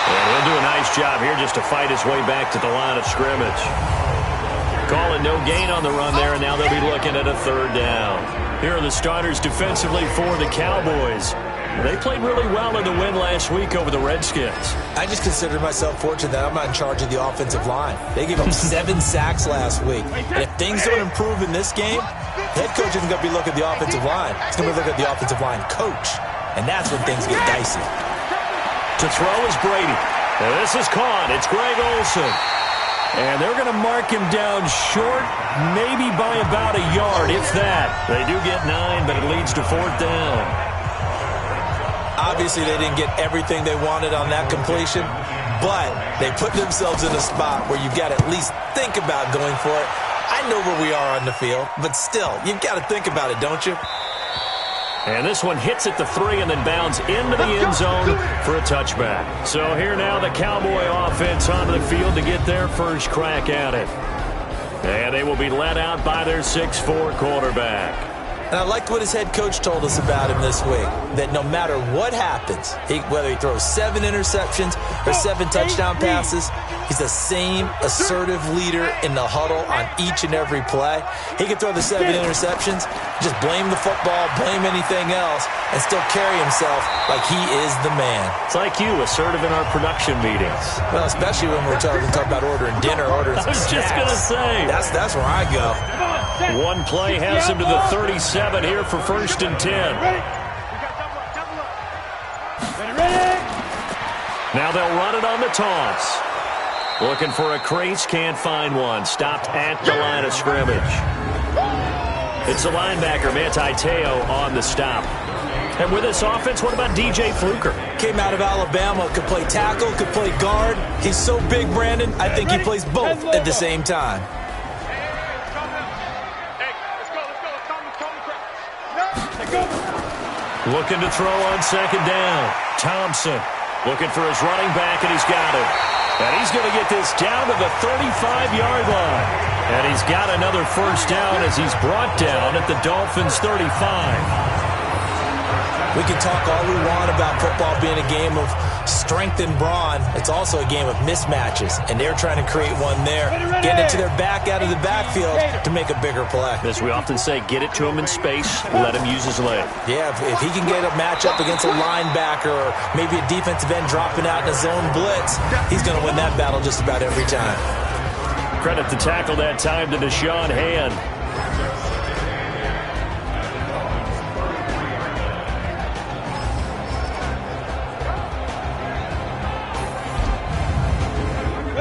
And he'll do a nice job here just to fight his way back to the line of scrimmage. Calling no gain on the run there, and now they'll be looking at a third down. Here are the starters defensively for the Cowboys. They played really well in the win last week over the Redskins. I just consider myself fortunate that I'm not in charge of the offensive line. They gave up 7 sacks last week. And if things don't improve in this game, head coach isn't going to be looking at the offensive line. He's going to be looking at the offensive line coach. And that's when things get dicey. To throw is Brady. And this is caught. It's Greg Olsen. And they're going to mark him down short, maybe by about a yard, if that. They do get 9, but it leads to 4th down. Obviously, they didn't get everything they wanted on that completion, but they put themselves in a spot where you've got to at least think about going for it. I know where we are on the field, but still, you've got to think about it, don't you? And this one hits at the 3 and then bounds into the end zone for a touchback. So here now the Cowboy offense onto the field to get their first crack at it. And they will be led out by their 6'4" quarterback. And I liked what his head coach told us about him this week, that no matter what happens, whether he throws 7 interceptions or 7 touchdown passes, he's the same assertive leader in the huddle on each and every play. He can throw the 7 interceptions, just blame the football, blame anything else, and still carry himself like he is the man. It's like you, assertive in our production meetings. Well, especially when we're talking about ordering dinner, ordering some snacks. I was just going to say. That's where I go. One play has him to the 37 here for 1st and 10. Now they'll run it on the toss. Looking for a crease, can't find one. Stopped at the line of scrimmage. It's the linebacker, Manti Te'o, on the stop. And with this offense, what about DJ Fluker? Came out of Alabama, could play tackle, could play guard. He's so big, Brandon, I think he plays both at the same time. Looking to throw on 2nd down. Thompson looking for his running back, and he's got it. And he's going to get this down to the 35-yard line. And he's got another 1st down as he's brought down at the Dolphins' 35. We can talk all we want about football being a game of strength and brawn. It's also a game of mismatches, and they're trying to create one there, getting it to their back out of the backfield to make a bigger play. As we often say, get it to him in space, let him use his leg. Yeah, if he can get a matchup against a linebacker or maybe a defensive end dropping out in a zone blitz, he's going to win that battle just about every time. Credit the tackle that time to Deshaun Hand.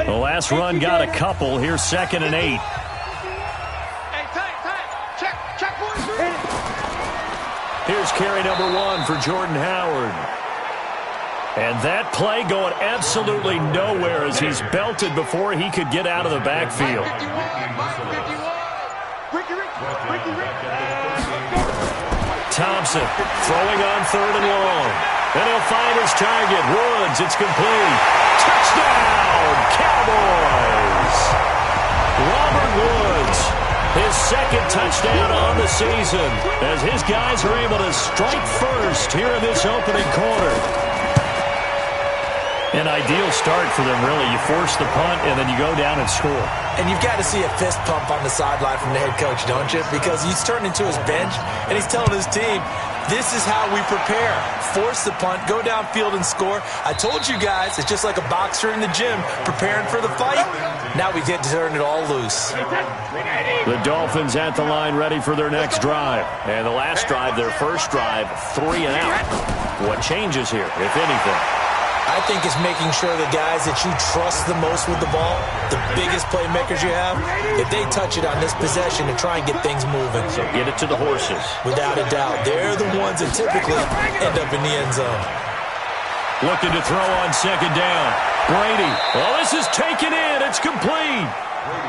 The last run got a couple. Here's 2nd and 8. Here's carry number 1 for Jordan Howard. And that play going absolutely nowhere as he's belted before he could get out of the backfield. Thompson throwing on 3rd and long. And he'll find his target. Woods, it's complete. Touchdown, Cowboys! Robert Woods, his 2nd touchdown on the season as his guys are able to strike first here in this opening quarter. An ideal start for them, really. You force the punt, and then you go down and score. And you've got to see a fist pump on the sideline from the head coach, don't you? Because he's turning to his bench, and he's telling his team, this is how we prepare. Force the punt, go downfield and score. I told you guys, it's just like a boxer in the gym preparing for the fight. Now we get to turn it all loose. The Dolphins at the line ready for their next drive. And the last drive, their first drive, 3 and out. What changes here, if anything? I think it's making sure the guys that you trust the most with the ball, the biggest playmakers you have, if they touch it on this possession to try and get things moving. So get it to the horses. Without a doubt. They're the ones that typically end up in the end zone. Looking to throw on 2nd down. Brady. Well, this is taken in. It's complete.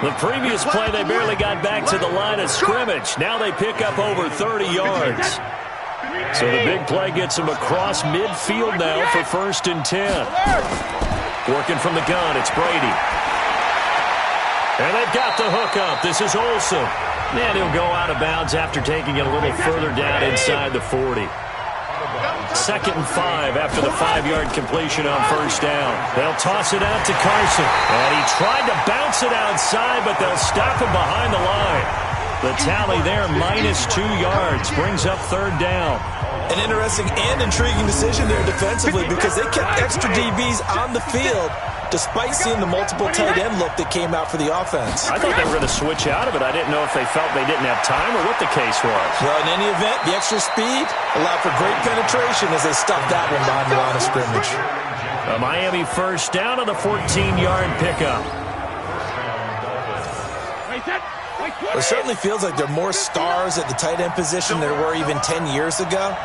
The previous play, they barely got back to the line of scrimmage. Now they pick up over 30 yards. So the big play gets him across midfield now for 1st and 10. Working from the gun, it's Brady. And they've got the hook up. This is Olsen. And he'll go out of bounds after taking it a little further down inside the 40. 2nd and 5 after the 5-yard completion on first down. They'll toss it out to Carson. And he tried to bounce it outside, but they'll stop him behind the line. The tally there, -2 yards, brings up 3rd down. An interesting and intriguing decision there defensively because they kept extra DBs on the field despite seeing the multiple tight end look that came out for the offense. I thought they were going to switch out of it. I didn't know if they felt they didn't have time or what the case was. Well, in any event, the extra speed allowed for great penetration as they stuffed that one behind the line of scrimmage. A Miami first down on the 14-yard pickup. It certainly feels like there are more stars at the tight end position than there were even 10 years ago.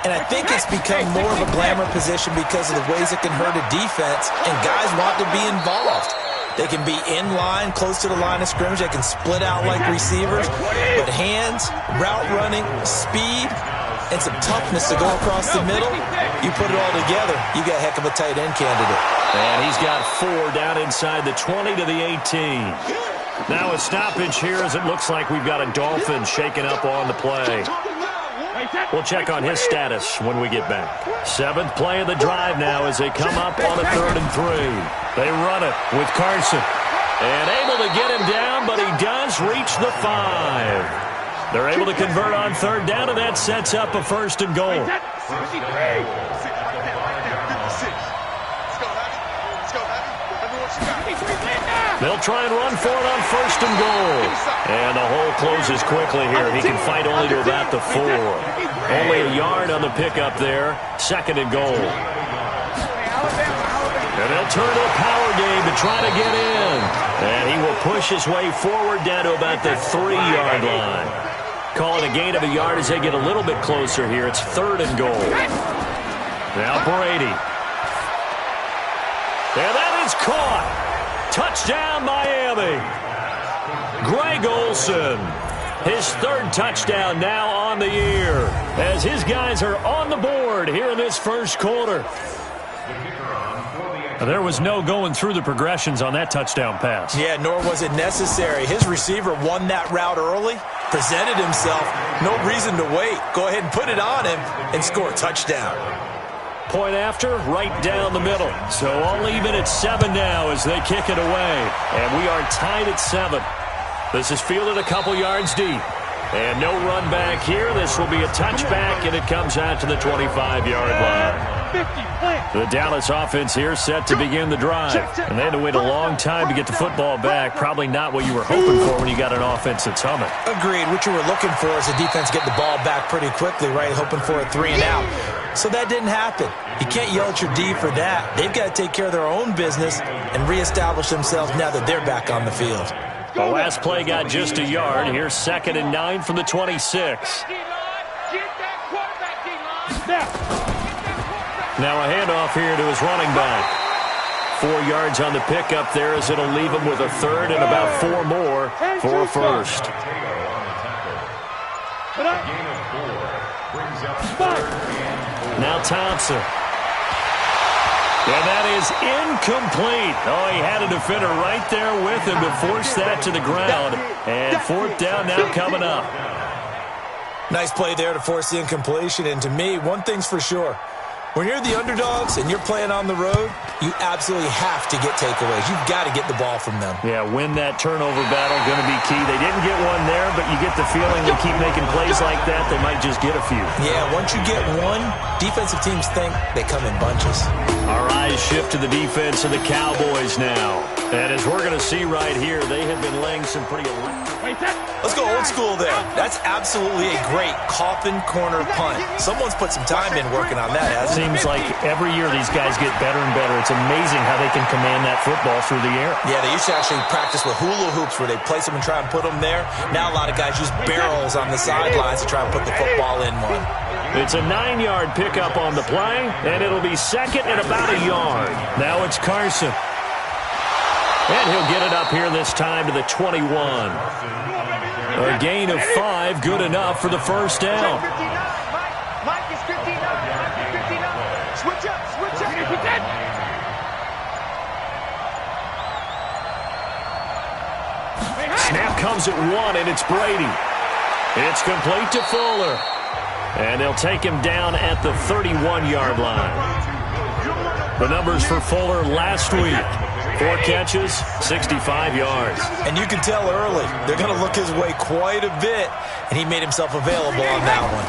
And I think it's become more of a glamour position because of the ways it can hurt a defense, and guys want to be involved. They can be in line, close to the line of scrimmage. They can split out like receivers. But hands, route running, speed, and some toughness to go across the middle, you put it all together, you got a heck of a tight end candidate. And he's got 4 down inside the 20 to the 18. Now a stoppage here as it looks like we've got a Dolphin shaken up on the play. We'll check on his status when we get back. 7th play of the drive now as they come up on a 3rd and 3. They run it with Carson. And able to get him down, but he does reach the 5. They're able to convert on 3rd down, and that sets up a 1st and goal. They'll try and run for it on 1st and goal. And the hole closes quickly here. He can fight only to about the 4. Only a yard on the pickup there. 2nd and goal. And they'll turn to a power game to try to get in. And he will push his way forward down to about the 3-yard line. Call it a gain of a yard as they get a little bit closer here. It's 3rd and goal. Now Brady. And that is caught. Touchdown, Miami. Greg Olsen, his 3rd touchdown now on the year as his guys are on the board here in this first quarter. There was no going through the progressions on that touchdown pass. Yeah, nor was it necessary. His receiver won that route early, presented himself, no reason to wait. Go ahead and put it on him and score a touchdown. Point after, right down the middle. So all even at 7 now as they kick it away. And we are tied at 7. This is fielded a couple yards deep. And no run back here. This will be a touchback, and it comes out to the 25-yard line. The Dallas offense here set to begin the drive. And they had to wait a long time to get the football back. Probably not what you were hoping for when you got an offense that's humming. Agreed. What you were looking for is the defense get the ball back pretty quickly, right? Hoping for a 3 and out. So that didn't happen. You can't yell at your D for that. They've got to take care of their own business and reestablish themselves now that they're back on the field. The last play got just a yard. Here's 2nd and 9 from the 26. Now a handoff here to his running back. 4 yards on the pickup there as it'll leave him with a 3rd and about 4 more for a 1st. Now Thompson. And that is incomplete. Oh, he had a defender right there with him to force that to the ground. And 4th down now coming up. Nice play there to force the incompletion. And to me, one thing's for sure. When you're the underdogs and you're playing on the road, you absolutely have to get takeaways. You've got to get the ball from them. Yeah, win that turnover battle, going to be key. They didn't get one there, but you get the feeling they keep making plays like that, they might just get a few. Yeah, once you get one, defensive teams think they come in bunches. Our eyes shift to the defense of the Cowboys now. And as we're going to see right here, they have been laying some pretty electric. Let's go old school there. That's absolutely a great coffin corner punt. Someone's put some time in working on that, hasn't it? Seems like every year these guys get better and better. It's amazing how they can command that football through the air. Yeah, they used to actually practice with hula hoops where they place them and try and put them there. Now a lot of guys use barrels on the sidelines to try and put the football in one. It's a 9-yard pickup on the play, and it'll be 2nd and about a yard. Now it's Carson. And he'll get it up here this time to the 21. A gain of 5, good enough for the 1st down. Snap comes at 1, and it's Brady. It's complete to Fuller. And they'll take him down at the 31-yard line. The numbers for Fuller last week: 4 catches, 65 yards. And you can tell early they're going to look his way quite a bit, and he made himself available on that one.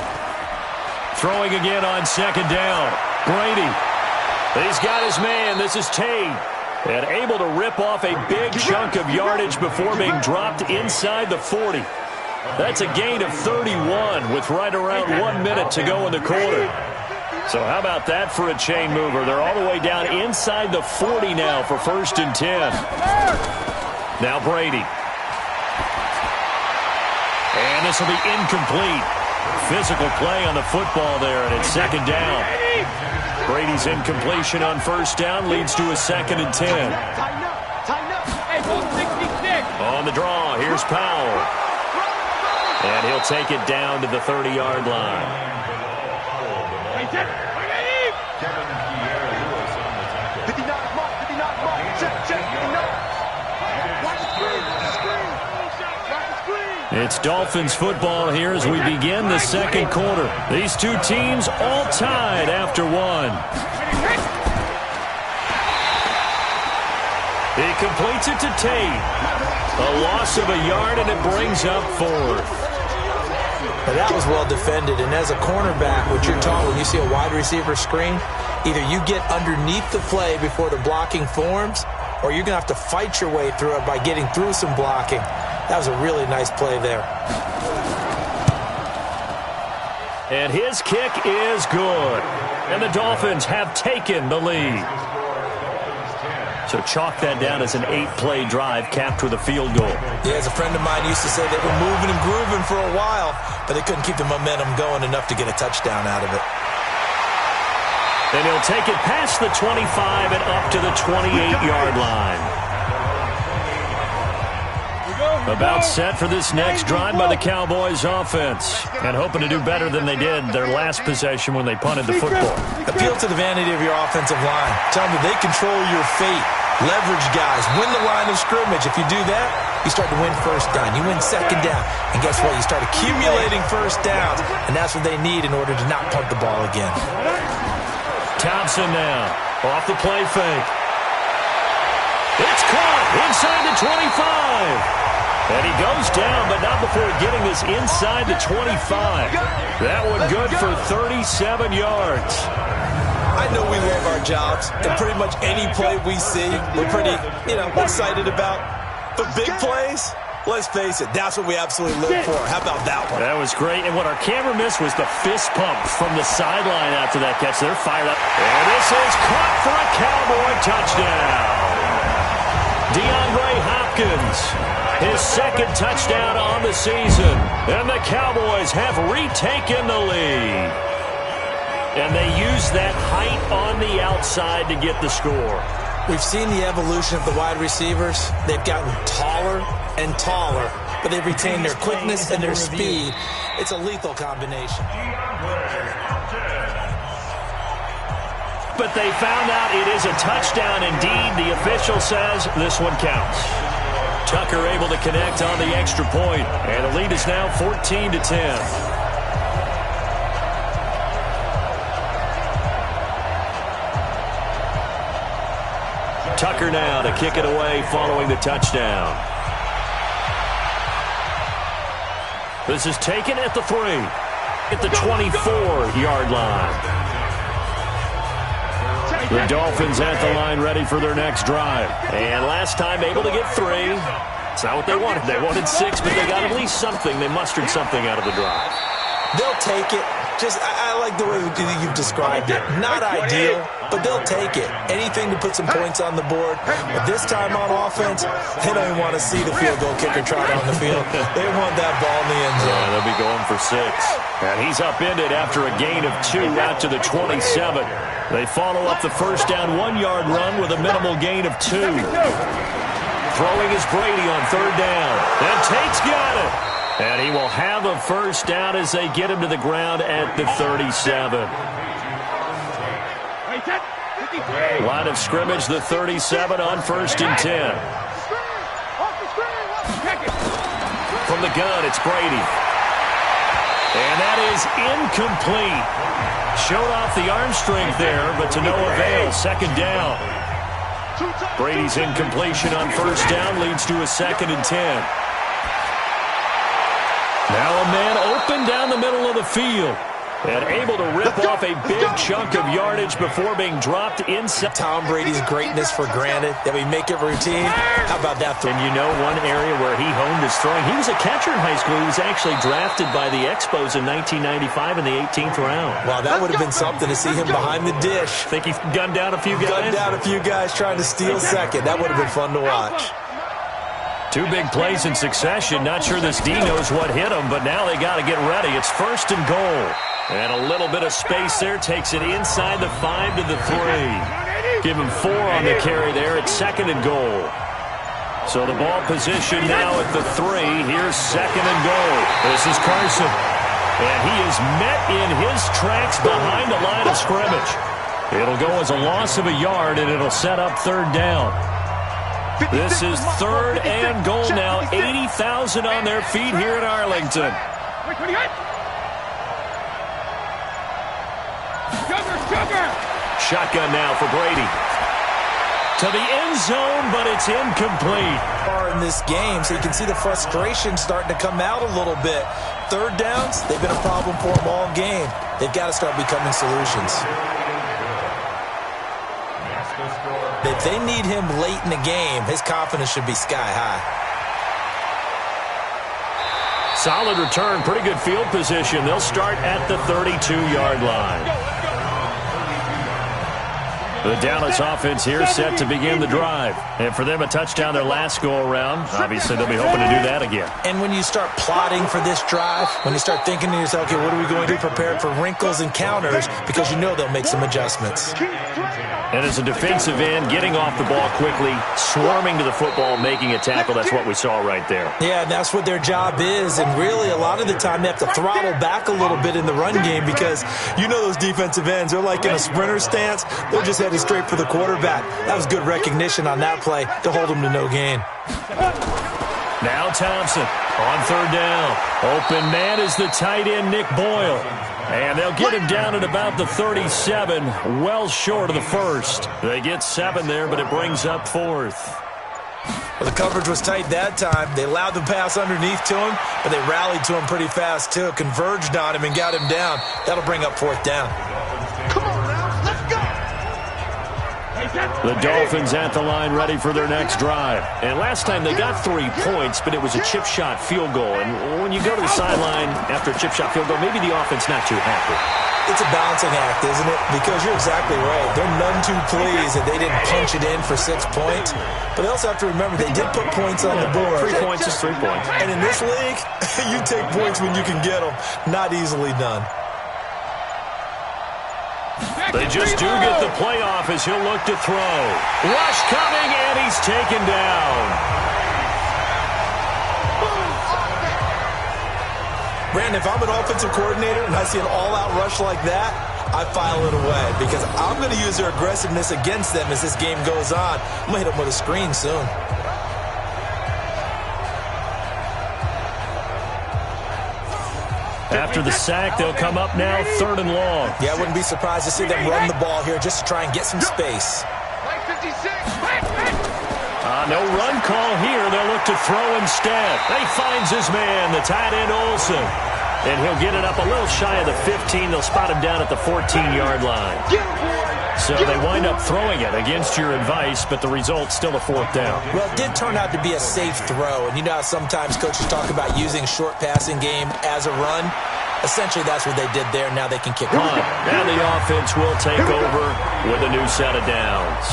Throwing again on second down. Brady. He's got his man. This is Tate. And able to rip off a big chunk of yardage before being dropped inside the 40. That's a gain of 31 with right around 1 minute to go in the quarter. So how about that for a chain mover? They're all the way down inside the 40 now for 1st and 10. Now Brady. And this will be incomplete. Physical play on the football there, and it's 2nd down. Brady's incompletion on 1st down leads to a 2nd and 10. On the draw, here's Powell. And he'll take it down to the 30-yard line. It's Dolphins football here as we begin the 2nd quarter. These two teams all tied after 1. He completes it to Tate. A loss of a yard, and it brings up 4th. Now that was well defended, and as a cornerback, what you're taught when you see a wide receiver screen, either you get underneath the play before the blocking forms, or you're going to have to fight your way through it by getting through some blocking. That was a really nice play there. And his kick is good. And the Dolphins have taken the lead. So chalk that down as an 8-play drive capped with a field goal. Yeah, as a friend of mine used to say, they were moving and grooving for a while, but they couldn't keep the momentum going enough to get a touchdown out of it. And he'll take it past the 25 and up to the 28-yard line. About set for this next drive by the Cowboys offense. And hoping to do better than they did their last possession when they punted the football. Appeal to the vanity of your offensive line. Tell them that they control your fate. Leverage guys. Win the line of scrimmage. If you do that, you start to win 1st down. You win 2nd down. And guess what? You start accumulating 1st downs. And that's what they need in order to not punt the ball again. Thompson now. Off the play fake. It's caught inside the 25. And he goes down, but not before getting this inside the 25. That one good for 37 yards. I know we love our jobs, and pretty much any play we see, we're pretty, excited about. But big plays, let's face it, that's what we absolutely live for. How about that one? That was great, and what our camera missed was the fist pump from the sideline after that catch. They're fired up. And this is caught for a Cowboy touchdown. DeAndre Hopkins. His 2nd touchdown on the season. And the Cowboys have retaken the lead. And they use that height on the outside to get the score. We've seen the evolution of the wide receivers. They've gotten taller and taller, but they've retained their quickness and their speed. It's a lethal combination. But they found out it is a touchdown indeed. The official says this one counts. Tucker able to connect on the extra point, and the lead is now 14-10. Tucker now to kick it away following the touchdown. This is taken at the 3, at the 24-yard line. The Dolphins at the line ready for their next drive. And last time able to get 3. It's not what they wanted. They wanted 6, but they got at least something. They mustered something out of the drive. They'll take it. I like the way you've described it. Not ideal, but they'll take it. Anything to put some points on the board. But this time on offense, they don't even want to see the field goal kicker trot on the field. They want that ball in the end zone. Yeah, they'll be going for 6. And he's upended after a gain of 2 out to the 27. They follow up the 1st down 1-yard run with a minimal gain of 2. Throwing is Brady on 3rd down. And Tate's got it. And he will have a 1st down as they get him to the ground at the 37. Line of scrimmage, the 37 on 1st and 10. From the gun, it's Brady. And that is incomplete. Showed off the arm strength there, but to no avail. Second down. Brady's incompletion on first down leads to a 2nd and 10. Now a man open down the middle of the field. And able to rip off a big chunk of yardage before being dropped inside. Tom Brady's greatness for granted, that we make it routine. How about that? And you know one area where he honed his throwing? He was a catcher in high school. He was actually drafted by the Expos in 1995 in the 18th round. Wow, that would have been something to see him behind the dish. Think he gunned down a few guys? Gunned down a few guys trying to steal second. That would have been fun to watch. 2 big plays in succession. Not sure this D knows what hit him, but now they got to get ready. It's 1st and goal. And a little bit of space there. Takes it inside the 5 to the 3. Give him 4 on the carry there. It's 2nd and goal. So the ball position now at the 3. Here's 2nd and goal. This is Carson. And he is met in his tracks behind the line of scrimmage. It'll go as a loss of a yard, and it'll set up 3rd down. This is 3rd and goal now. 80,000 on their feet here in Arlington. Shotgun now for Brady. To the end zone, but it's incomplete. In this game, so you can see the frustration starting to come out a little bit. 3rd downs, they've been a problem for them all game. They've got to start becoming solutions. If they need him late in the game, his confidence should be sky high. Solid return, pretty good field position. They'll start at the 32-yard line. The Dallas offense here set to begin the drive. And for them, a touchdown their last go-around. Obviously, they'll be hoping to do that again. And when you start plotting for this drive, when you start thinking to yourself, okay, what are we going to do? Prepare for wrinkles and counters, because you know they'll make some adjustments. And as a defensive end, getting off the ball quickly, swarming to the football, making a tackle, that's what we saw right there. Yeah, and that's what their job is. And really, a lot of the time, they have to throttle back a little bit in the run game, because you know those defensive ends, they're like in a sprinter stance. They're just headed straight for the quarterback. That was good recognition on that play to hold them to no gain. Now Thompson on 3rd down. Open man is the tight end, Nick Boyle. And they'll get him down at about the 37, well short of the 1st. They get 7 there, but it brings up 4th. Well, the coverage was tight that time. They allowed the pass underneath to him, but they rallied to him pretty fast, too. Converged on him and got him down. That'll bring up 4th down. Come on now, let's go. The Dolphins at the line ready for their next drive. And last time they got 3 points, but it was a chip shot field goal. And when you go to the sideline after a chip shot field goal, maybe the offense not too happy. It's a balancing act, isn't it? Because you're exactly right. They're none too pleased that they didn't punch it in for 6 points. But they also have to remember they did put points on the board. 3 points is 3 points. And in this league, you take points when you can get them. Not easily done. They just do get the playoff as he'll look to throw. Rush coming, and he's taken down. Brandon, if I'm an offensive coordinator and I see an all-out rush like that, I file it away, because I'm going to use their aggressiveness against them as this game goes on. I'm going to hit them with a screen soon. After the sack, they'll come up now 3rd and long. Yeah, I wouldn't be surprised to see them run the ball here just to try and get some space. No run call here. They'll look to throw instead. He finds his man, the tight end Olsen. And he'll get it up a little shy of the 15. They'll spot him down at the 14-yard line. So they wind up throwing it against your advice, but the result's still a 4th down. Well, it did turn out to be a safe throw. And you know how sometimes coaches talk about using short passing game as a run? Essentially, that's what they did there. Now they can kick on. Now the offense will take over with a new set of downs.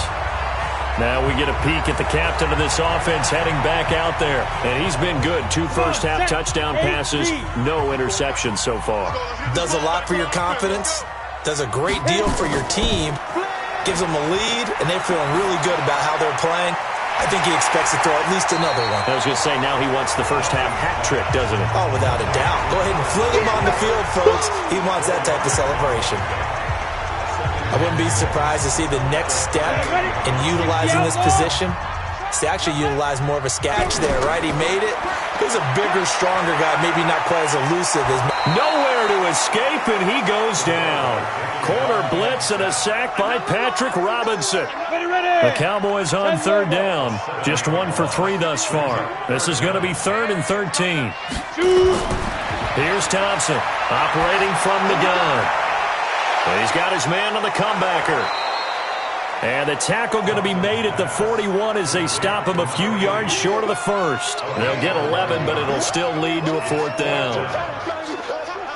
Now we get a peek at the captain of this offense heading back out there. And he's been good. 2 first-half touchdown passes, no interceptions so far. Does a lot for your confidence. Does a great deal for your team. Gives them a lead, and they're feeling really good about how they're playing. I think he expects to throw at least another one. I was going to say, now he wants the first-half hat trick, doesn't he? Oh, without a doubt. Go ahead and fling him on the field, folks. He wants that type of celebration. I wouldn't be surprised to see the next step in utilizing this position He actually utilized more of a sketch there, right? He made it. He's a bigger, stronger guy, maybe not quite as elusive as... Nowhere to escape, and he goes down. Corner blitz and a sack by Patrick Robinson. The Cowboys on third down. Just 1 for 3 thus far. This is going to be 3rd and 13. Here's Thompson, operating from the gun. He's got his man on the comebacker. And the tackle going to be made at the 41 as they stop him a few yards short of the first. They'll get 11, but it'll still lead to a 4th down.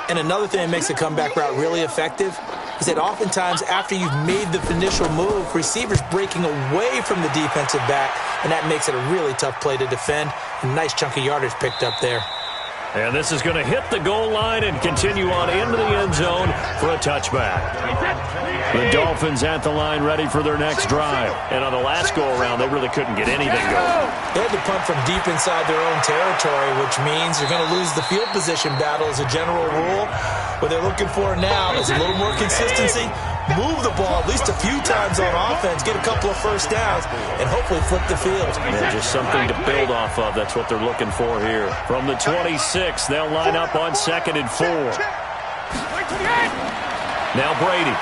And another thing that makes the comeback route really effective is that oftentimes after you've made the initial move, receivers breaking away from the defensive back, and that makes it a really tough play to defend. A nice chunk of yardage picked up there. And this is going to hit the goal line and continue on into the end zone for a touchback. The Dolphins at the line ready for their next drive. And on the last go-around, they really couldn't get anything going. They had to punt from deep inside their own territory, which means they're going to lose the field position battle as a general rule. What they're looking for now is a little more consistency, move the ball at least a few times on offense, get a couple of first downs, and hopefully flip the field. Yeah, just something to build off of. That's what they're looking for here. From the 26, they'll line up on 2nd and 4. Now Brady.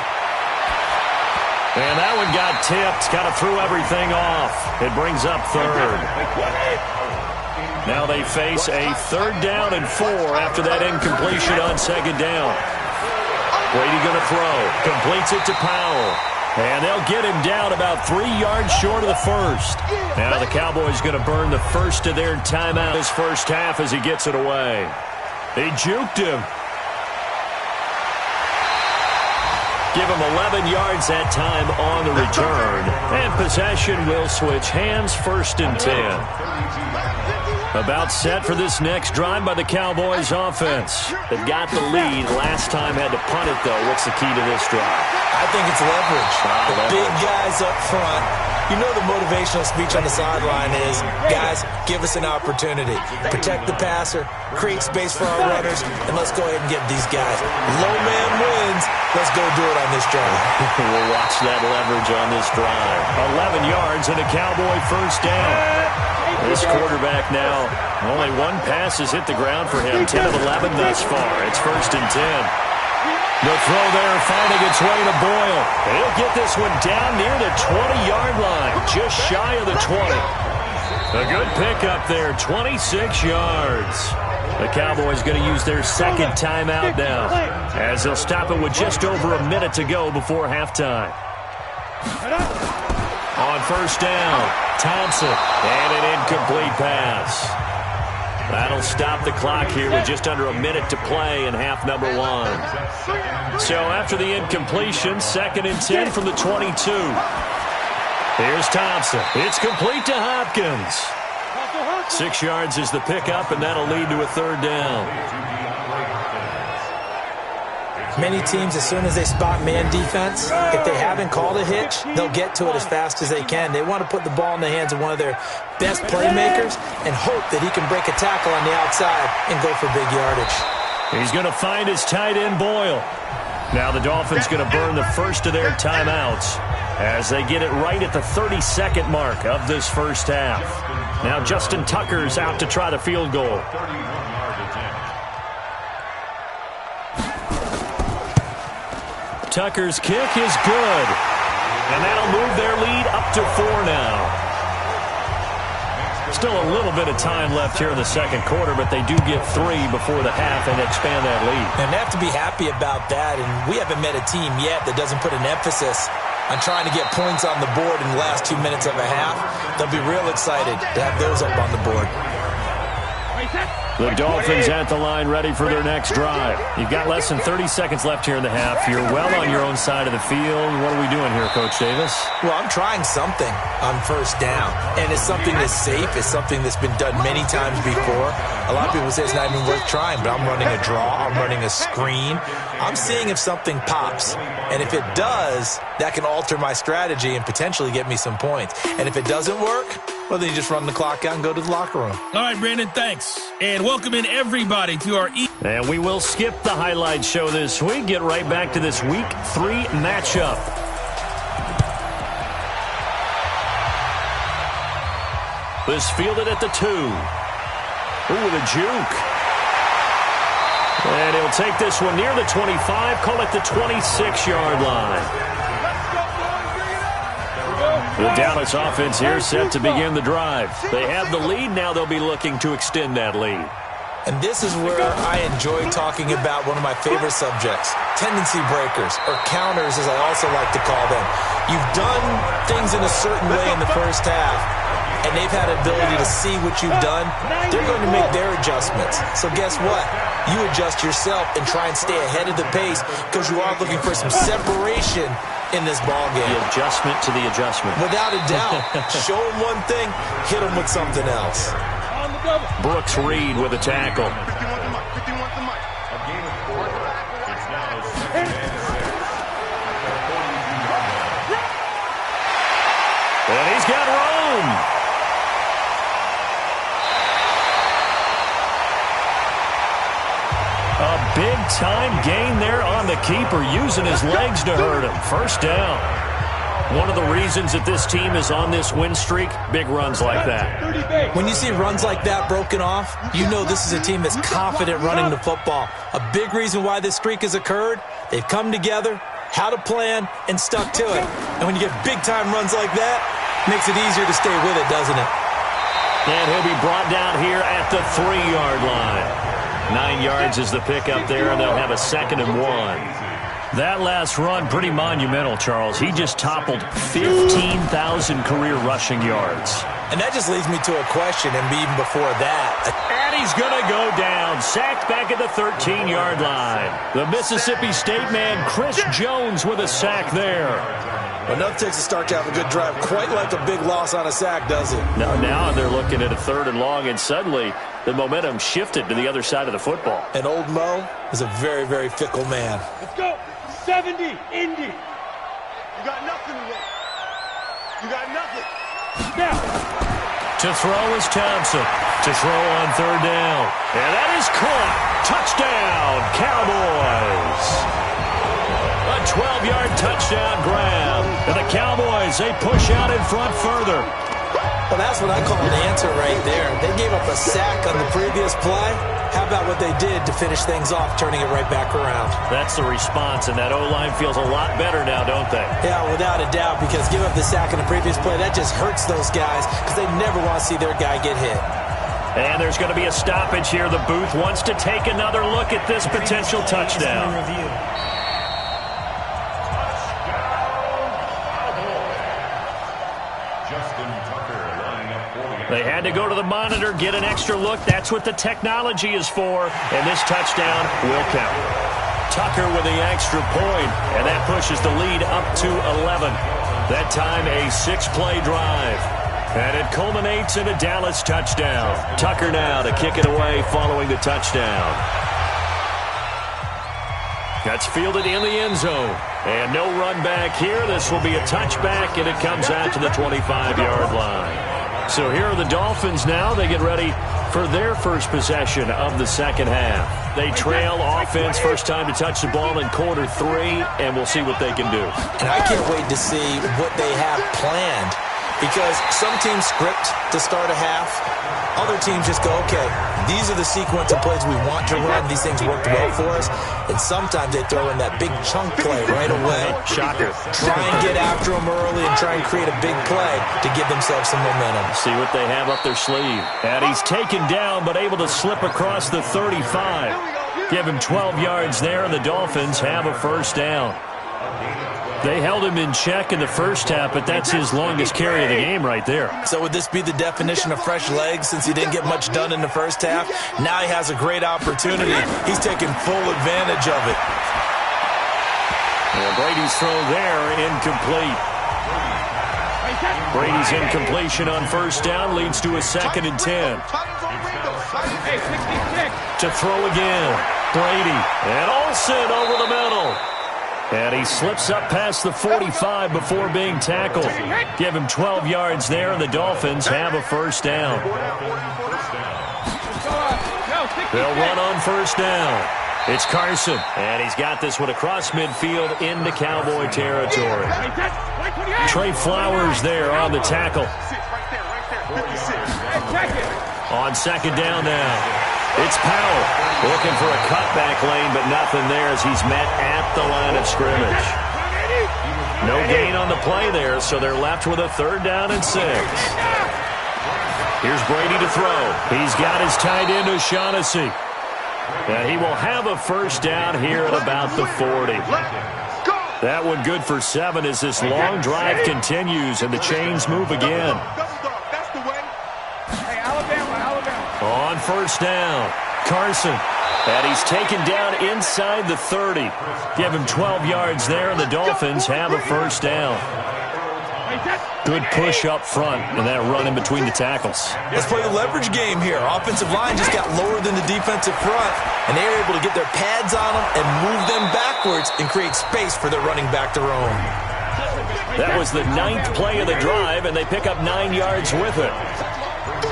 And that one got tipped. Kind of threw everything off. It brings up 3rd. Now they face a 3rd down and 4 after that incompletion on 2nd down. Brady going to throw. Completes it to Powell. And they'll get him down about 3 yards short of the first. Now the Cowboys going to burn the first of their timeout this first half as he gets it away. They juked him. Give him 11 yards that time on the return. And possession will switch hands, 1st and 10. About set for this next drive by the Cowboys offense. They've got the lead. Last time had to punt it, though. What's the key to this drive? I think it's leverage. The big guys up front. You know the motivational speech on the sideline is, guys, give us an opportunity. Protect the passer, create space for our runners, and let's go ahead and get these guys. Low man wins. Let's go do it on this drive. We'll watch that leverage on this drive. 11 yards and a Cowboy first down. This quarterback now, only 1 pass has hit the ground for him. 10 of 11 thus far. It's 1st and 10. The throw there finding its way to Boyle. He'll get this one down near the 20-yard line, just shy of the 20. A good pickup there, 26 yards. The Cowboys going to use their 2nd timeout now, as they'll stop it with just over a minute to go before halftime. On 1st down, Thompson, and an incomplete pass. That'll stop the clock here with just under a minute to play in half number 1. So after the incompletion, 2nd and 10 from the 22. Here's Thompson. It's complete to Hopkins. 6 yards is the pickup, and that'll lead to a 3rd down. Many teams, as soon as they spot man defense, if they haven't called a hitch, they'll get to it as fast as they can. They want to put the ball in the hands of one of their best playmakers and hope that he can break a tackle on the outside and go for big yardage. He's going to find his tight end, Boyle. Now the Dolphins going to burn the first of their timeouts as they get it right at the 32nd mark of this first half. Now Justin Tucker's out to try the field goal. Tucker's kick is good. And that'll move their lead up to 4 now. Still a little bit of time left here in the second quarter, but they do get 3 before the half and expand that lead. And they have to be happy about that. And we haven't met a team yet that doesn't put an emphasis on trying to get points on the board in the last 2 minutes of a half. They'll be real excited to have those up on the board. The Dolphins at the line ready for their next drive. You've got less than 30 seconds left here in the half. You're well on your own side of the field. What are we doing here, Coach Davis? Well, I'm trying something on 1st down. And it's something that's safe. It's something that's been done many times before. A lot of people say it's not even worth trying, but I'm running a draw. I'm running a screen. I'm seeing if something pops. And if it does, that can alter my strategy and potentially get me some points. And if it doesn't work, well, then you just run the clock out and go to the locker room. All right, Brandon, thanks. And welcome in everybody to our... And we will skip the highlight show this week. Get right back to this Week 3 matchup. This fielded at the 2. Ooh, with a juke. And he'll take this one near the 25, call it the 26-yard line. The Dallas offense here set to begin the drive. They have the lead. Now they'll be looking to extend that lead. And this is where I enjoy talking about one of my favorite subjects, tendency breakers, or counters as I also like to call them. You've done things in a certain way in the first half, and they've had ability to see what you've done. They're going to make their adjustments. So guess what? You adjust yourself and try and stay ahead of the pace because you are looking for some separation in this ball game. The adjustment to the adjustment. Without a doubt. Show them one thing, hit them with something else. Brooks Reed with a tackle. And he's got Rome. A big-time gain there on the keeper, using his legs to hurt him. First down. One of the reasons that this team is on this win streak, big runs like that. When you see runs like that broken off, you know this is a team that's confident running the football. A big reason why this streak has occurred, they've come together, had a plan, and stuck to it. And when you get big-time runs like that, it makes it easier to stay with it, doesn't it? And he'll be brought down here at the 3-yard line. 9 yards is the pickup there, and they'll have a 2nd and 1. That last run, pretty monumental, Charles. He just toppled 15,000 career rushing yards. And that just leads me to a question, and even before that. And he's going to go down, sacked back at the 13-yard line. The Mississippi State man, Chris Jones, with a sack there. Well, nothing takes a start to have a good drive, quite like a big loss on a sack, does it? Now they're looking at a 3rd and long, and suddenly the momentum shifted to the other side of the football. And old Mo is a very, very fickle man. Let's go. 70, Indy. You got nothing to win. You got nothing. Now. To throw is Thompson. To throw on 3rd down. And that is caught. Touchdown, Cowboys. A 12-yard touchdown grab. And the Cowboys, they push out in front further. Well, that's what I call an answer right there. They gave up a sack on the previous play. How about what they did to finish things off, turning it right back around? That's the response, and that O-line feels a lot better now, don't they? Yeah, without a doubt, because give up the sack in the previous play, that just hurts those guys because they never want to see their guy get hit. And there's going to be a stoppage here. The booth wants to take another look at this potential touchdown. They had to go to the monitor, get an extra look. That's what the technology is for. And this touchdown will count. Tucker with the extra point, and that pushes the lead up to 11. That time a 6-play drive. And it culminates in a Dallas touchdown. Tucker now to kick it away following the touchdown. That's fielded in the end zone. And no run back here. This will be a touchback, and it comes out to the 25-yard line. So here are the Dolphins now. They get ready for their first possession of the second half. They trail offense, first time to touch the ball in quarter 3, and we'll see what they can do. And I can't wait to see what they have planned, because some teams script to start a half. Other teams just go, okay, these are the sequence of plays we want to run. These things worked well for us. And sometimes they throw in that big chunk play right away. Shocker. Try and get after them early and try and create a big play to give themselves some momentum. See what they have up their sleeve. And he's taken down but able to slip across the 35. Give him 12 yards there, and the Dolphins have a first down. They held him in check in the first half, but that's his longest carry of the game right there. So would this be the definition of fresh legs since he didn't get much done in the first half? Now he has a great opportunity. He's taking full advantage of it. And Brady's throw there, incomplete. Brady's incompletion on first down leads to a 2nd and 10. To throw again. Brady. And Olsen over the middle. And he slips up past the 45 before being tackled. Give him 12 yards there, and the Dolphins have a first down. They'll run on first down. It's Carson, and he's got this one across midfield into Cowboy territory. Trey Flowers there on the tackle. On second down now, it's Powell looking for a cutback lane, but nothing there as he's met at the line of scrimmage. No gain on the play there, so they're left with a 3rd down and 6. Here's Brady to throw. He's got his tight end O'Shaughnessy. And he will have a 1st down here at about the 40. That one good for 7 as this long drive continues and the chains move again. On 1st down, Carson. And he's taken down inside the 30. Give him 12 yards there, and the Dolphins have a 1st down. Good push up front and that run in between the tackles. Let's play the leverage game here. Offensive line just got lower than the defensive front, and they were able to get their pads on them and move them backwards and create space for their running back to roam. That was the 9th play of the drive, and they pick up 9 yards with it.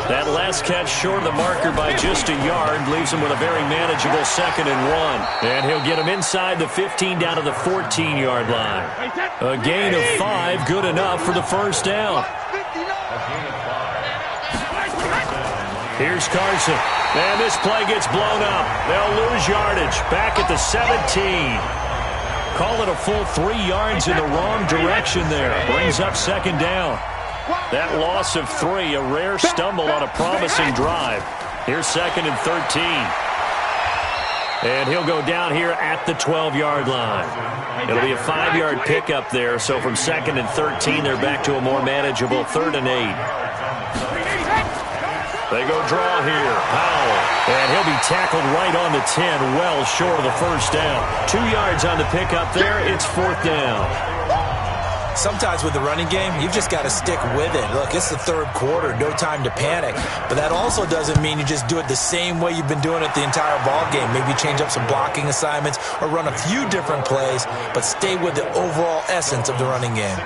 That last catch short of the marker by just a yard leaves him with a very manageable 2nd and 1. And he'll get him inside the 15 down to the 14-yard line. A gain of 5, good enough for the 1st down. Here's Carson. And this play gets blown up. They'll lose yardage. Back at the 17. Call it a full 3 yards in the wrong direction there. Brings up 2nd down. That loss of 3, a rare stumble on a promising drive. Here's 2nd and 13. And he'll go down here at the 12-yard line. It'll be a 5-yard pickup there, so from 2nd and 13, they're back to a more manageable 3rd and 8. They go draw here. Powell. And he'll be tackled right on the 10, well short of the 1st down. 2 yards on the pickup there. It's 4th down. Sometimes with the running game, you've just got to stick with it. Look, it's the 3rd quarter, no time to panic. But that also doesn't mean you just do it the same way you've been doing it the entire ball game. Maybe change up some blocking assignments or run a few different plays, but stay with the overall essence of the running game.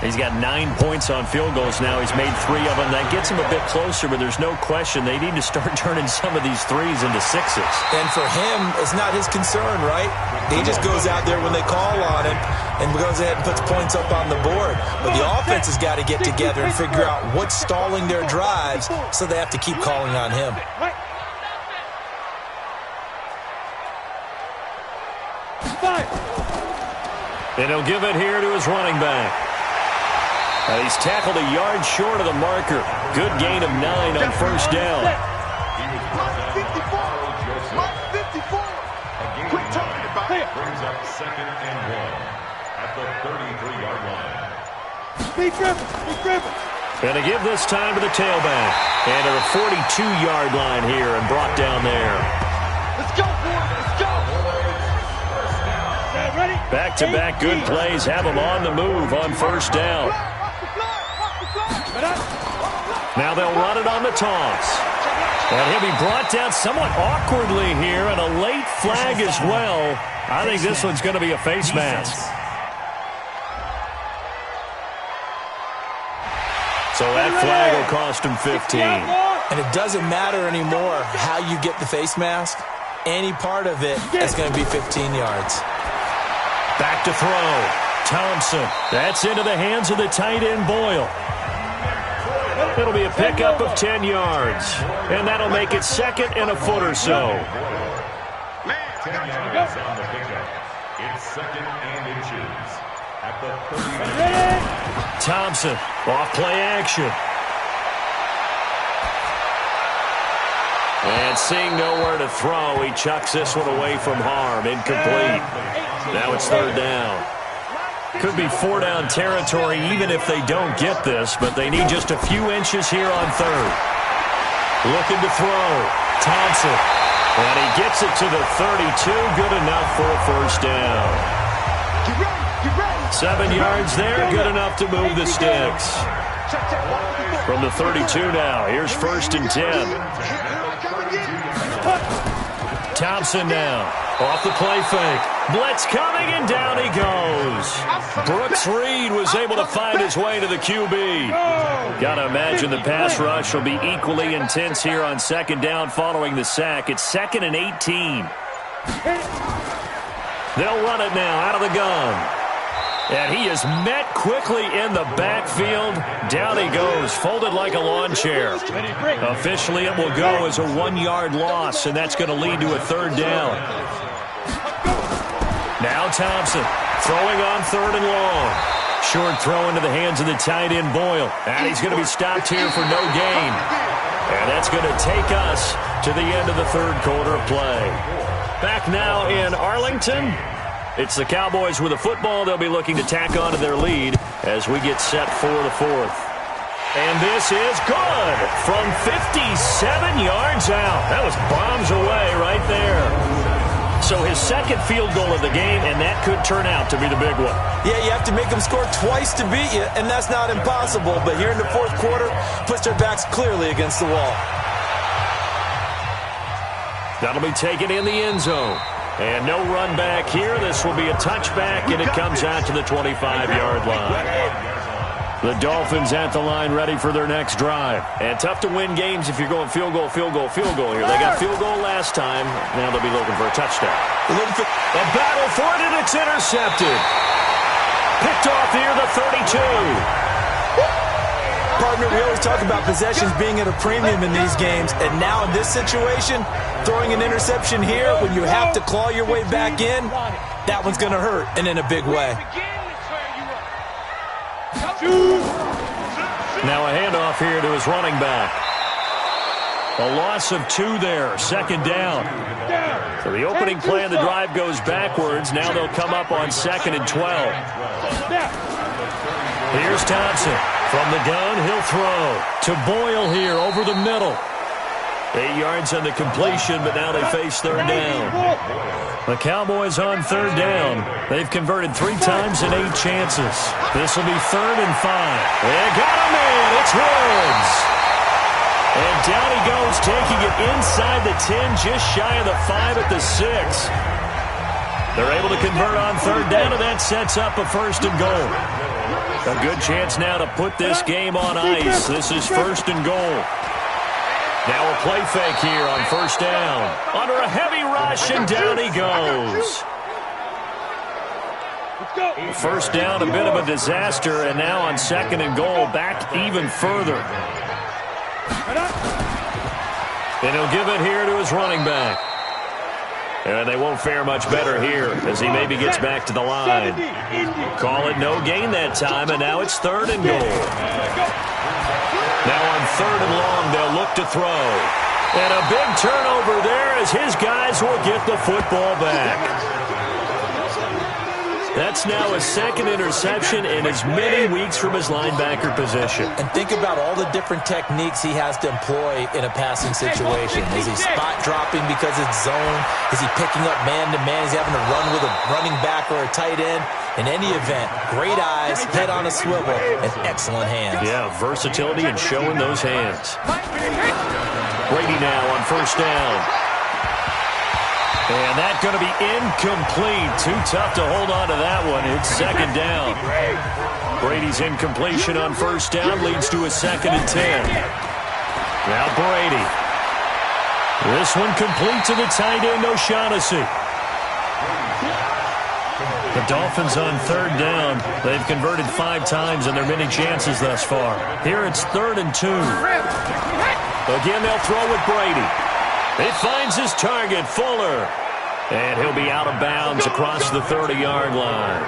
He's got 9 points on field goals now. He's made 3 of them. That gets him a bit closer, but there's no question they need to start turning some of these 3s into 6s. And for him, it's not his concern, right? He just goes out there when they call on him and goes ahead and puts points up on the board. But the offense has got to get together and figure out what's stalling their drives, so they have to keep calling on him. And he'll give it here to his running back. He's tackled a yard short of the marker. Good gain of 9 on 1st down. Brings up 2nd and 1 at the 33-yard line. And to give this time to the tailback. And to the 42-yard line here and brought down there. Let's go, boys. Let's go. Back-to-back good plays have him on the move on 1st down. Now they'll run it on the toss. And he'll be brought down somewhat awkwardly here, and a late flag as well. I think this one's going to be a face mask. So that flag will cost him 15. And it doesn't matter anymore how you get the face mask. Any part of it is going to be 15 yards. Back to throw. Thompson. That's into the hands of the tight end, Boyle. It'll be a pickup of 10 yards. And that'll make it 2nd and a foot or so. 10 yards on the pickup. It's 2nd and inches at the 30. Thompson, off play action. And seeing nowhere to throw, he chucks this one away from harm. Incomplete. Now it's 3rd down. Could be 4-down territory even if they don't get this, but they need just a few inches here on 3rd. Looking to throw. Thompson. And he gets it to the 32. Good enough for a 1st down. 7 yards there. Good enough to move the sticks. From the 32 now. Here's 1st and 10. Thompson now. Off the play fake. Blitz coming, and down he goes. Brooks Reed was able to find his way to the QB. Got to imagine the pass rush will be equally intense here on 2nd down following the sack. It's 2nd and 18. They'll run it now out of the gun. And he is met quickly in the backfield. Down he goes, folded like a lawn chair. Officially, it will go as a 1-yard loss, and that's going to lead to a third down. Now Thompson throwing on 3rd and long. Short throw into the hands of the tight end Boyle. And he's going to be stopped here for no gain. And that's going to take us to the end of the 3rd quarter of play. Back now in Arlington. It's the Cowboys with a football. They'll be looking to tack on to their lead as we get set for the 4th. And this is good from 57 yards out. That was bombs away right there. So his 2nd field goal of the game, and that could turn out to be the big one. Yeah, you have to make them score twice to beat you, and that's not impossible. But here in the 4th quarter, puts their backs clearly against the wall. That'll be taken in the end zone. And no run back here. This will be a touchback, and it comes out to the 25-yard line. The Dolphins at the line ready for their next drive. And tough to win games if you're going field goal, field goal, field goal here. They got field goal last time. Now they'll be looking for a touchdown. A battle for it, and it's intercepted. Picked off here, the 32. Partner, we always talk about possessions being at a premium in these games, and now in this situation, throwing an interception here when you have to claw your way back in, that one's going to hurt, and in a big way. Now a handoff here to his running back. A loss of 2 there, 2nd down. So the opening play of the drive goes backwards. Now they'll come up on 2nd and 12. Here's Thompson. From the gun, he'll throw to Boyle here over the middle. 8 yards on the completion, but now they face 3rd down. The Cowboys on 3rd down. They've converted 3 times in 8 chances. This will be 3rd and 5. They got him in. It's Woods. And down he goes, taking it inside the 10, just shy of the 5 at the 6. They're able to convert on 3rd down, and that sets up a 1st and goal. A good chance now to put this game on ice. This is 1st and goal. Now a play fake here on 1st down. Under a heavy rush, and down he goes. 1st down, a bit of a disaster, and now on 2nd and goal, back even further. And he'll give it here to his running back. And they won't fare much better here as he maybe gets back to the line. Call it no gain that time, and now it's 3rd and goal. Now on 3rd and long, they'll look to throw. And a big turnover there as his guys will get the football back. That's now his 2nd interception in as many weeks from his linebacker position. And think about all the different techniques he has to employ in a passing situation. Is he spot dropping because it's zone? Is he picking up man-to-man? Is he having to run with a running back or a tight end? In any event, great eyes, head on a swivel, and excellent hands. Yeah, versatility and showing those hands. Brady now on 1st down. And that's going to be incomplete. Too tough to hold on to that one. It's 2nd down. Brady's incompletion on 1st down leads to a 2nd and 10. Now Brady. This one complete to the tight end, O'Shaughnessy. The Dolphins on 3rd down. They've converted 5 times in their many chances thus far. Here it's 3rd and 2. Again, they'll throw with Brady. It finds his target, Fuller. And he'll be out of bounds across the 30-yard line.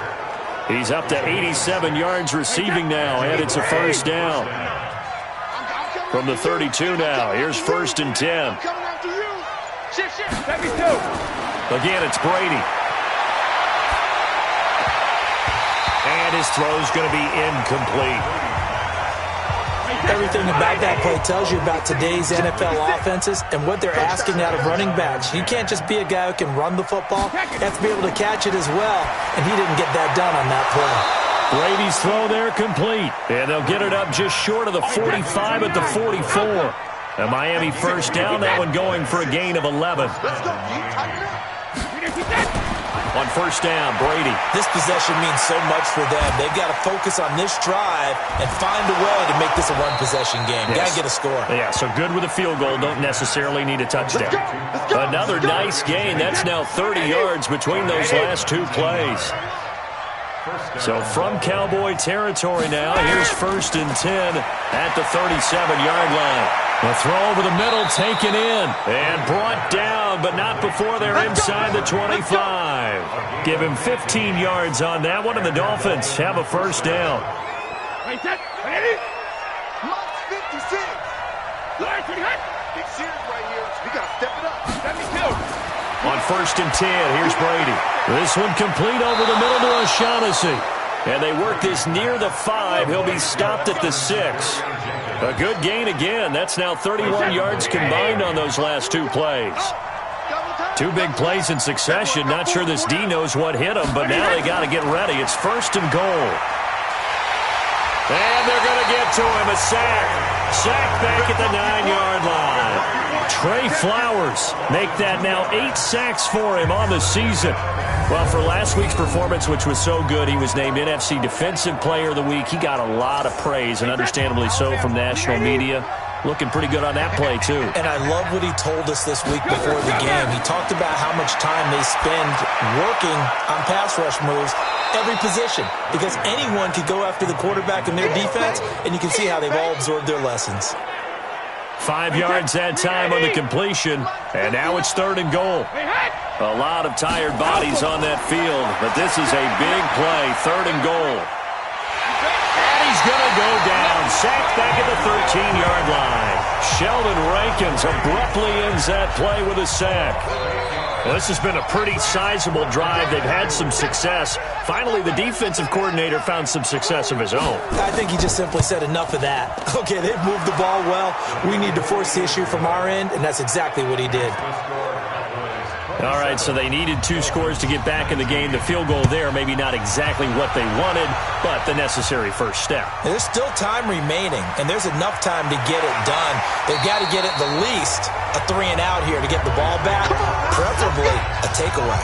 He's up to 87 yards receiving now, and it's a 1st down. From the 32 now, here's 1st and 10. Again, it's Brady. And his throw's going to be incomplete. Everything about that play tells you about today's NFL offenses and what they're asking out of running backs. You can't just be a guy who can run the football. You have to be able to catch it as well, and he didn't get that done on that play. Brady's throw there complete, and they'll get it up just short of the 45 at the 44. A Miami 1st down, that one going for a gain of 11. On 1st down, Brady. This possession means so much for them. They've got to focus on this drive and find a way to make this a one-possession game. Yes. Got to get a score. Yeah, so good with a field goal. Don't necessarily need a touchdown. Another nice gain. That's now 30 yards between those last 2 plays. So from Cowboy territory now, here's 1st and 10 at the 37-yard line. A throw over the middle, taken in, and brought down, but not before they're inside the 25. Give him 15 yards on that one, and the Dolphins have a first down. Ready? Mark 56. Big series right here. We got to step it up. Let me go. On 1st and 10, here's Brady. This one complete over the middle to O'Shaughnessy. And they work this near the 5. He'll be stopped at the 6. A good gain again. That's now 31 yards combined on those last 2 plays. 2 big plays in succession. Not sure this D knows what hit them, but now they got to get ready. It's 1st and goal. And they're going to get to him. A sack. Sack back at the 9-yard line. Trey Flowers make that now 8 sacks for him on the season. Well, for last week's performance, which was so good, he was named NFC Defensive Player of the Week. He got a lot of praise, and understandably so, from national media. Looking pretty good on that play, too. And I love what he told us this week before the game. He talked about how much time they spend working on pass rush moves, every position, because anyone could go after the quarterback in their defense, and you can see how they've all absorbed their lessons. 5 yards that time on the completion, and now it's 3rd and goal. A lot of tired bodies on that field, but this is a big play, 3rd and goal. And he's going to go down, sacked back at the 13-yard line. Sheldon Rankins abruptly ends that play with a sack. Well, this has been a pretty sizable drive. They've had some success. Finally, the defensive coordinator found some success of his own. I think he just simply said enough of that. Okay, they've moved the ball well. We need to force the issue from our end, and that's exactly what he did. All right, so they needed 2 scores to get back in the game. The field goal there, maybe not exactly what they wanted, but the necessary first step. And there's still time remaining, and there's enough time to get it done. They've got to get at the least a 3-and-out here to get the ball back, preferably a takeaway.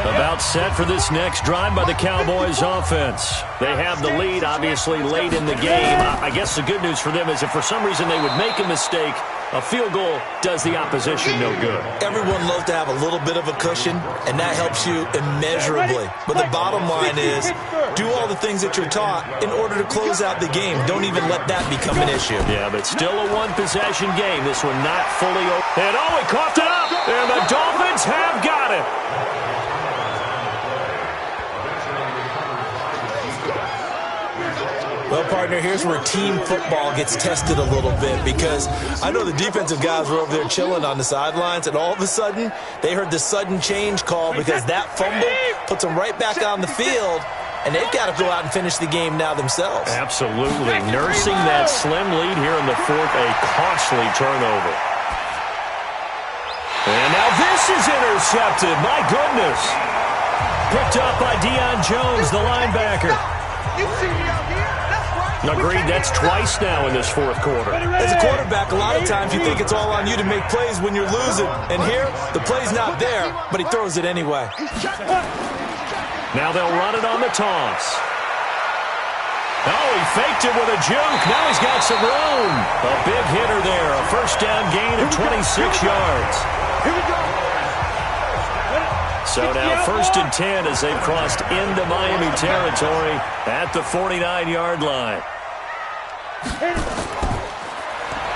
About set for this next drive by the Cowboys offense. They have the lead, obviously, late in the game. I guess the good news for them is if for some reason they would make a mistake, a field goal does the opposition no good. Everyone loves to have a little bit of a cushion, and that helps you immeasurably. But the bottom line is, do all the things that you're taught in order to close out the game. Don't even let that become an issue. Yeah, but still a one-possession game. This one not fully open. And oh, he coughed it up, and the Dolphins have got it. Well, partner, here's where team football gets tested a little bit, because I know the defensive guys were over there chilling on the sidelines, and all of a sudden, they heard the sudden change call because that fumble puts them right back on the field, and they've got to go out and finish the game now themselves. Absolutely. Nursing that slim lead here in the 4th, a costly turnover. And now this is intercepted. My goodness. Picked up by Deion Jones, the linebacker. You see me out here? Agreed, that's twice now in this 4th quarter. As a quarterback, a lot of times you think it's all on you to make plays when you're losing. And here, the play's not there, but he throws it anyway. Now they'll run it on the toss. Oh, he faked it with a juke. Now he's got some room. A big hitter there. A first down gain of 26 yards. Here we go. So now 1st and 10 as they've crossed into Miami territory at the 49-yard line.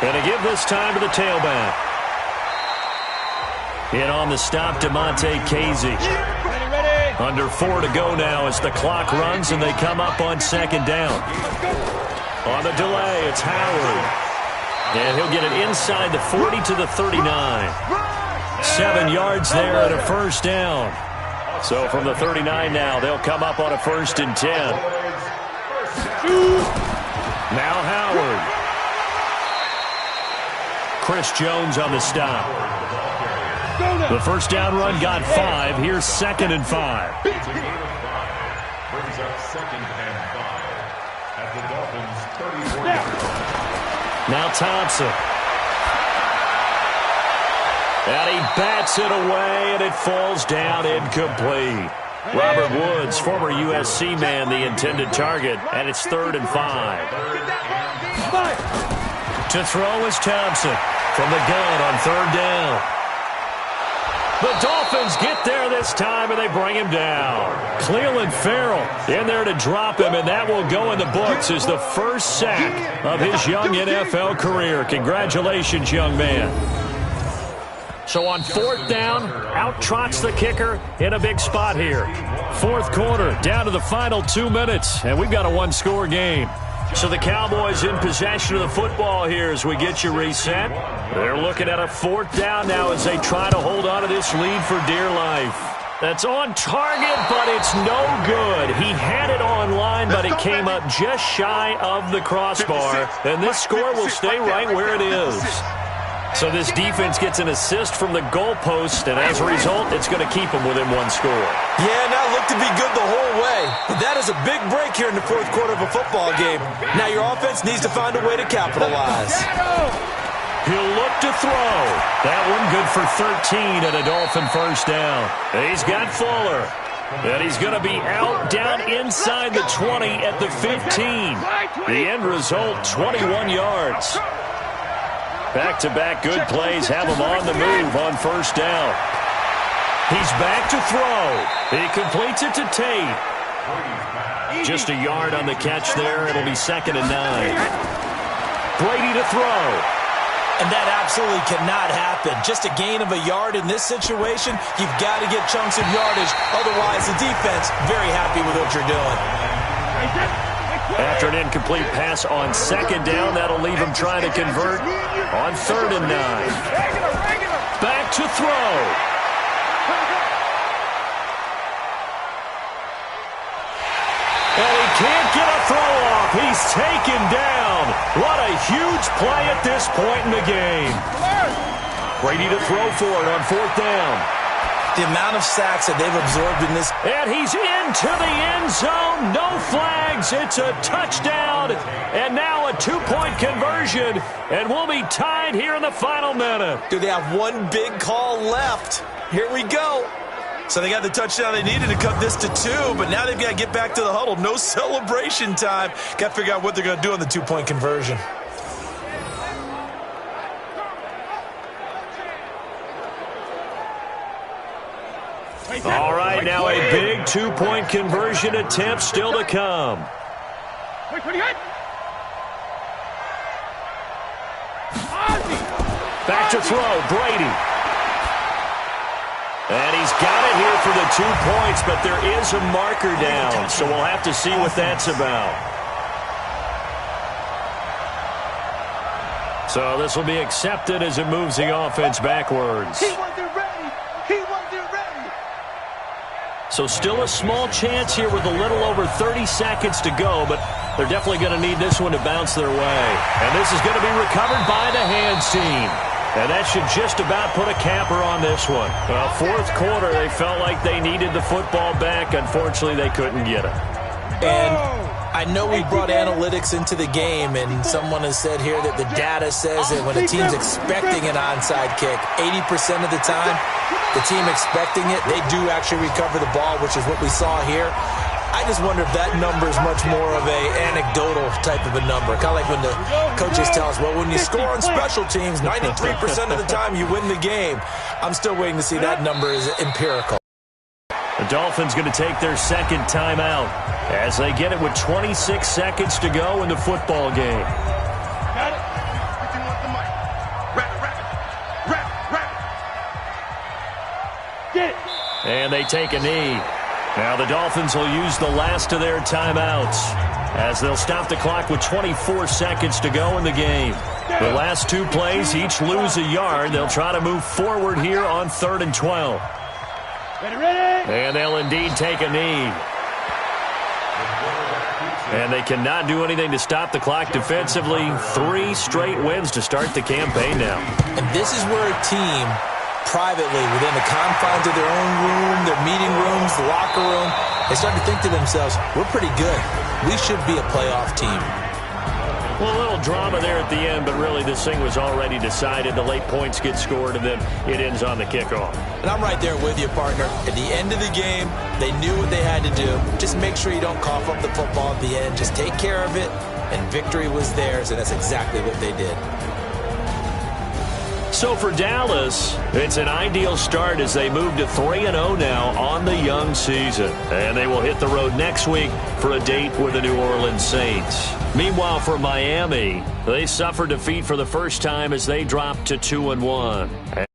And to give this time to the tailback. In on the stop, DeMonte Casey. Under 4 to go now as the clock runs and they come up on 2nd down. On the delay, it's Howard. And he'll get it inside the 40 to the 39. 7 yards there and a first down. So from the 39 now, they'll come up on a 1st and 10. Now Howard. Chris Jones on the stop. The first down run got 5. Here's 2nd and 5. Brings up 2nd and 5 at the Dolphins' 34. Now Thompson. And he bats it away, and it falls down incomplete. Robert Woods, former USC man, the intended target, and it's 3rd and 5. To throw is Thompson from the gun on 3rd down. The Dolphins get there this time, and they bring him down. Cleveland Farrell in there to drop him, and that will go in the books as the first sack of his young NFL career. Congratulations, young man. So on fourth down, out trots the kicker in a big spot here. Fourth quarter, down to the final 2 minutes, and we've got a one-score game. So the Cowboys in possession of the football here as we get you reset. They're looking at a fourth down now as they try to hold on to this lead for dear life. That's on target, but it's no good. He had it on line, but it came up just shy of the crossbar, and this score will stay right where it is. So this defense gets an assist from the goalpost, and as a result, it's going to keep them within one score. Yeah, now looked to be good the whole way. But that is a big break here in the fourth quarter of a football game. Now your offense needs to find a way to capitalize. He'll look to throw. That one good for 13 and a Dolphin first down. He's got Fuller. And he's going to be out down inside the 20 at the 15. The end result, 21 yards. Back-to-back good plays have him on the move on first down. He's back to throw. He completes it to Tate. Just a yard on the catch there. It'll be 2nd and 9. Brady to throw. And that absolutely cannot happen. Just a gain of a yard in this situation, you've got to get chunks of yardage. Otherwise, the defense very happy with what you're doing. After an incomplete pass on 2nd down, that'll leave him trying to convert on 3rd and 9. Back to throw. And he can't get a throw off. He's taken down. What a huge play at this point in the game. Brady to throw for it on 4th down. The amount of sacks that they've absorbed in this. And he's into the end zone. No flags. It's a touchdown. And now a 2-point conversion. And we'll be tied here in the final minute. Do they have one big call left? Here we go. So they got the touchdown they needed to cut this to 2, but now they've got to get back to the huddle. No celebration time. Got to figure out what they're going to do on the 2-point conversion. All right, now a big 2-point conversion attempt still to come. Back to throw, Brady. And he's got it here for the 2 points, but there is a marker down, so we'll have to see what that's about. So this will be accepted as it moves the offense backwards. He wasn't ready. He wasn't ready. So still a small chance here with a little over 30 seconds to go, but they're definitely going to need this one to bounce their way. And this is going to be recovered by the hands team. And that should just about put a capper on this one. Well, fourth quarter, they felt like they needed the football back. Unfortunately, they couldn't get it. And I know we brought analytics into the game, and someone has said here that the data says that when a team's expecting an onside kick, 80% of the time, the team expecting it, they do actually recover the ball, which is what we saw here. I just wonder if that number is much more of a anecdotal type of a number. Kind of like when the coaches tell us, well, when you score on special teams, 93% of the time you win the game. I'm still waiting to see that number is empirical. The Dolphins going to take their second timeout as they get it with 26 seconds to go in the football game. Got it. Get it. And they take a knee. Now the Dolphins will use the last of their timeouts as they'll stop the clock with 24 seconds to go in the game. The last 2 plays, each lose a yard. They'll try to move forward here on 3rd and 12. Ready. And they'll indeed take a knee. And they cannot do anything to stop the clock defensively. 3 straight wins to start the campaign now. And this is where a team privately, within the confines of their own room, their meeting rooms, the locker room, they start to think to themselves, we're pretty good. We should be a playoff team. Well, a little drama there at the end, but really this thing was already decided. The late points get scored, and then it ends on the kickoff. And I'm right there with you, partner. At the end of the game, they knew what they had to do. Just make sure you don't cough up the football at the end. Just take care of it, and victory was theirs, and that's exactly what they did. So for Dallas, it's an ideal start as they move to 3-0 now on the young season. And they will hit the road next week for a date with the New Orleans Saints. Meanwhile, for Miami, they suffered defeat for the first time as they dropped to 2-1.